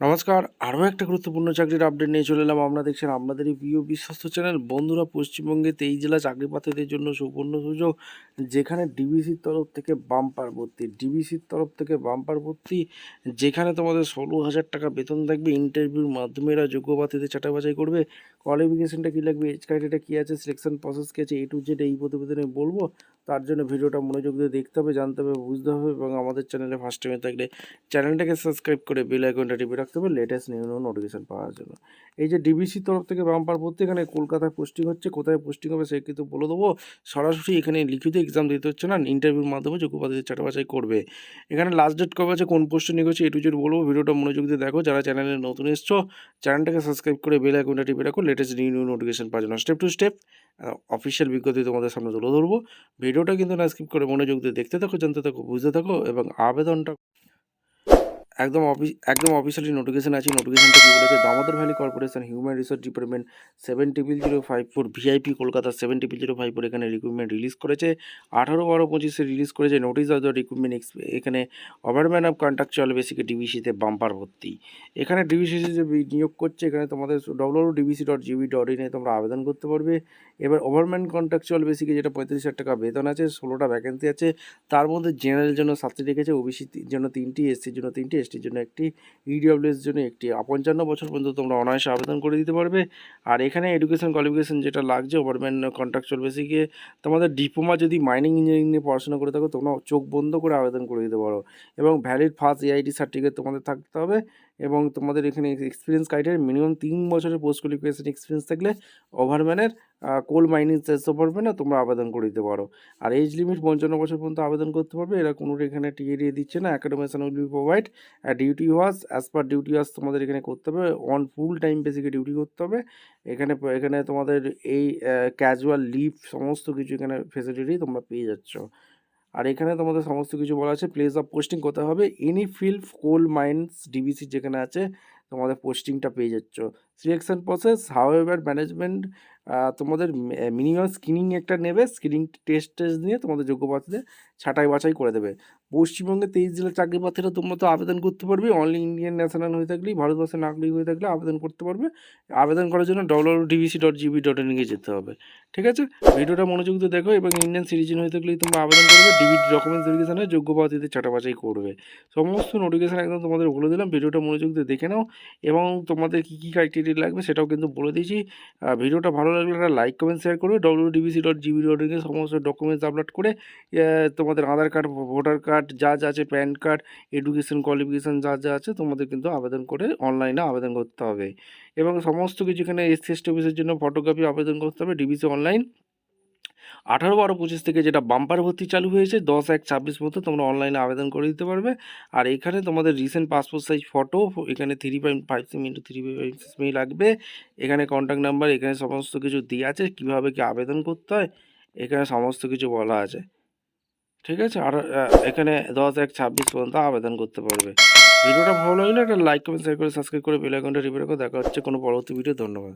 নমস্কার, আরও একটা গুরুত্বপূর্ণ চাকরির আপডেট নিয়ে চলে এলাম। আমরা দেখছেন আপনাদের এই প্রিয় বিশ্বস্ত চ্যানেল। বন্ধুরা, পশ্চিমবঙ্গে 23 জেলা চাকরি প্রার্থীদের জন্য সুবর্ণ সুযোগ, যেখানে ডিবিসির তরফ থেকে বাম্পার ভর্তি, যেখানে তোমাদের 16,000 টাকা বেতন থাকবে। ইন্টারভিউর মাধ্যমে এরা যোগ্য প্রার্থীদের ছাঁটাই বাছাই করবে। কোয়ালিফিকেশনটা কী লাগবে, এজ ক্রাইটেরিয়া কী আছে, সিলেকশন প্রসেস কী আছে, A to Z এই প্রতিবেদনে বলবো। তার জন্য ভিডিওটা মনোযোগ দিয়ে দেখতে হবে, জানতে হবে, বুঝতে হবে। এবং আমাদের চ্যানেলে ফার্স্ট টাইমে থাকলে চ্যানেলটাকে সাবস্ক্রাইব করে বেল আইকনটা টিপে রাখতে হবে লেটেস্ট নিউ নোটিফিকেশন পাওয়ার জন্য। এই যে ডিবিসির তরফ থেকে বাম্পার ভর্তি, এখানে কলকাতায় পোস্টিং হচ্ছে। কোথায় পোস্টিং হবে সে কিন্তু বলে দেবো। সরাসরি এখানে লিখিত এক্সাম দিতে হচ্ছে না, ইন্টারভিউর মাধ্যমে যোগ্য প্রার্থীদের ছাঁটাই বাছাই করবে। এখানে লাস্ট ডেট কবে আছে, কোন পোস্টে নিয়ে গেছে, A to Z বলবো। ভিডিওটা মনোযোগ দিয়ে দেখো। যারা চ্যানেলে নতুন এসছো, চ্যানেলটাকে সাবস্ক্রাইব করে বেল আইকনটা টিপে রাখো লেটেস্ট নিউ নোটিফিকেশন পাওয়ার জন্য। স্টেপ টু স্টেপ অফিসিয়াল বিজ্ঞপ্তি তোমাদের সামনে তুলে ধরবো। ভিডিওটা কিন্তু না স্কিপ করে মনোযোগ দিয়ে দেখতে থাকো, জানতে থাকো, বুঝতে থাকো। এবং আবেদনটা একদম অফিসিয়ালি নোটিফিকেশন আছে। নোটিফিকেশনটা কী বলেছে, Damodar valley corporation human resource department 70054 VIP Kolkata 70054 এখানে রিক্রুটমেন্ট রিলিজ করেছে। 18/12/25 রিলিজ করেছে। নোটিস অফ দ্য রিক্রুটমেন্ট এখানে ওভারম্যান অফ কন্ট্রাকচুয়াল বেসিকে ডিবিসিতে বাম্পার ভর্তি। এখানে ডিবিসি যে নিয়োগ করছে, এখানে তোমাদের www.dbc.gv.in এ তোমরা আবেদন করতে পারবে। এবার ওভারম্যান কন্ট্রাকচুয়াল বেসিকে যেটা 35,000 টাকা বেতন আছে, 16টা ভ্যাকেন্সি আছে। তার মধ্যে জেনারেল জন্য 7টি রেখেছে, ওবিসি জন্য 3টি, এসসির জন্য 3টি, এসটির জন্য 1টি, ইডব্লিউএস জন্য 1টি। 55 বছর পর্যন্ত তোমরা অনায়াসে আবেদন করে দিতে পারবে। আর এখানে এডুকেশন কোয়ালিফিকেশন যেটা লাগছে, ওভারম্যান কন্ট্রাকচুয়াল বেসিকে তোমাদের ডিপ্লোমা যদি মাইনিং ইঞ্জিনিয়ারিং নিয়ে পড়াশোনা করে থাকো, তোমরা চোখ বন্ধ করে আবেদন করে দিতে পারো। এবং ভ্যালিড ফার্স্ট এআইটি সার্টিফিকেট তোমাদের থাকতে হবে। এবং তোমাদের এখানে এক্সপিরিয়েন্স ক্রাইটেরিয়া মিনিমাম 3 বছরের পোস্ট কোয়ালিফিকেশন এক্সপিরিয়েন্স থাকলে ওভারম্যানের কোল মাইনিং চেষ্টা পারবে না, তোমরা আবেদন করে দিতে পারো। আর এজ লিমিট 55 বছর পর্যন্ত আবেদন করতে পারবে। এরা কোনো এখানে টিএ দিচ্ছে না। Accommodation will be provide duty hours as per duty hours তোমাদের এখানে করতে হবে। অন ফুল টাইম বেসিকে ডিউটি করতে হবে। এখানে তোমাদের এই ক্যাজুয়াল লিভ সমস্ত কিছু এখানে ফেসিলিটি তোমরা পেয়ে যাচ্ছ। আর এখানে তোমাদের সমস্ত কিছু বলা আছে। প্লেস অফ পোস্টিং কোথায় হবে, এনি ফিল্ড কোল মাইন্স ডিবিসি যেখানে আছে তোমাদের পোস্টিংটা পেয়ে যাচ্ছ। সিলেকশন প্রসেস হাউএভার ম্যানেজমেন্ট তোমাদের মিনিমাম স্ক্রিনিং একটা নেবে। স্ক্রিনিং টেস্ট নিয়ে তোমাদের যোগ্য প্রার্থীদের ছাঁটাই বাছাই করে দেবে। পশ্চিমবঙ্গে 23 জেলার চাকরি প্রার্থীরা তোমরা তো আবেদন করতে পারবে। অনলি ইন্ডিয়ান ন্যাশনাল হয়ে থাকলেই, ভারতবর্ষের নাগরিক হয়ে থাকলে আবেদন করতে পারবে। আবেদন করার জন্য www.dbc.gv.in এ যেতে হবে। ঠিক আছে, ভিডিওটা মনোযোগ দিয়ে দেখো। এবং ইন্ডিয়ান সিটিজেন হয়ে থাকলেই তোমরা আবেদন করবে। ডিবিটি ডকুমেন্টস ভেরিফিকেশনে যোগ্য প্রার্থীদের ছাঁটাই বাছাই করবে। সমস্ত নোটিফিকেশান একদম তোমাদের বলে দিলাম। ভিডিওটা মনোযোগ দিয়ে দেখে নাও। এবং তোমাদের কী কী ক্রাইটেরিয়া লাগবে সেটাও কিন্তু বলে দিয়েছি। ভিডিওটা ভালো লাগলে একটা লাইক কমেন্ট শেয়ার করবে। www.dbc.gv.in এ সমস্ত ডকুমেন্টস আপলোড করে তোমাদের আধার কার্ড, ভোটার কার্ড যা যা আছে, প্যান কার্ড, এডুকেশন কোয়ালিফিকেশান যা যা আছে, তোমাদের কিন্তু আবেদন করে অনলাইনে আবেদন করতে হবে। এবং সমস্ত কিছু এখানে এসসি এসটি অফিসের জন্য ফটোকপি আবেদন করতে হবে ডিবিসি অনলাইন। 18/12/25 থেকে যেটা বাম্পার ভর্তি চালু হয়েছে, 10/1/26 মতো তোমরা অনলাইনে আবেদন করে দিতে পারবে। আর এখানে তোমাদের রিসেন্ট পাসপোর্ট সাইজ ফটো, এখানে 3.5 সেমি ইন্টু 3.5 সেমি লাগবে। এখানে কন্ট্যাক্ট নাম্বার, এখানে সমস্ত কিছু দেওয়া আছে, কীভাবে কি আবেদন করতে হয় এখানে সমস্ত কিছু বলা আছে। ঠিক আছে, আর এখানে 10/1/26 পর্যন্ত আবেদন করতে পারবে। ভিডিওটা ভালো লাগলে একটা লাইক কমেন্ট শেয়ার করে সাবস্ক্রাইব করে বেল আইকনটা টিপে রাখো। দেখা হচ্ছে কোনো পরবর্তী ভিডিও। ধন্যবাদ।